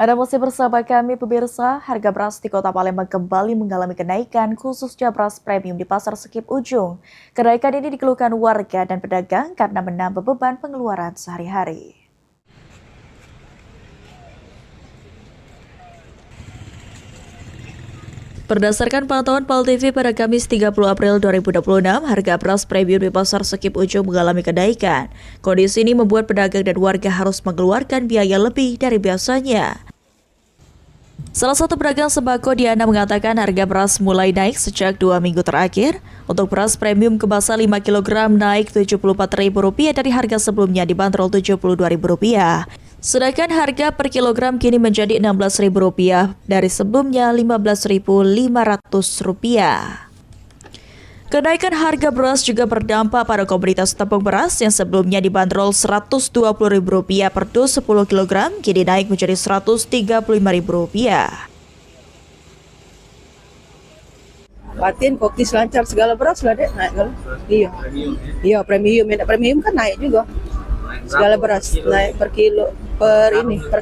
Anda masih bersama kami pemirsa, harga beras di Kota Palembang kembali mengalami kenaikan khususnya beras premium di Pasar Sekip Ujung. Kenaikan ini dikeluhkan warga dan pedagang karena menambah beban pengeluaran sehari-hari. Berdasarkan pantauan PAL TV pada Kamis 30 April 2026, harga beras premium di Pasar Sekip Ujung mengalami kenaikan. Kondisi ini membuat pedagang dan warga harus mengeluarkan biaya lebih dari biasanya. Salah satu pedagang sembako Diana mengatakan harga beras mulai naik sejak 2 minggu terakhir. Untuk beras premium kemasan 5 kg naik Rp74.000 dari harga sebelumnya dibanderol Rp72.000. Sedangkan harga per kilogram kini menjadi Rp16.000 dari sebelumnya Rp15.500. Kenaikan harga beras juga berdampak pada komoditas tepung beras yang sebelumnya dibanderol Rp120.000 per dus 10 kg, kini naik menjadi Rp135.000. Patin, kokis, lancar, segala beras lah dek naik kalau. Iya premium, ya premium kan naik juga. Segala beras naik per kilo, per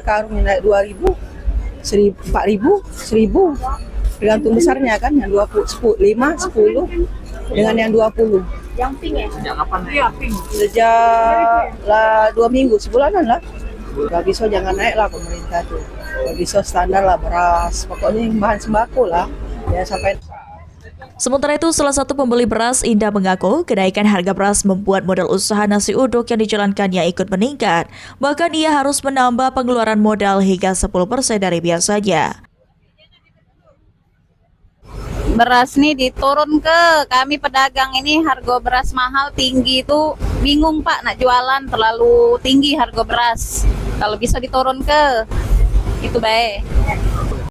karung naik 2.000, 4.000, 1.000. Tergantung besarnya kan, yang 20, 5, 10 dengan yang 20. Yang pink ya? Sejak kapan? Iya, pink. Sejak lah 2 minggu, sebulanan lah. Gak bisa jangan naik lah pemerintah tuh. Gak bisa standar lah beras, pokoknya yang bahan sembako lah. Ya sampai. Sementara itu, salah satu pembeli beras Indah mengaku kenaikan harga beras membuat modal usaha nasi uduk yang dijalankannya ikut meningkat. Bahkan ia harus menambah pengeluaran modal hingga 10% dari biasanya. Beras nih diturun ke kami pedagang ini, harga beras mahal tinggi itu bingung Pak nak jualan, terlalu tinggi harga beras. Kalau bisa diturun ke itu baik.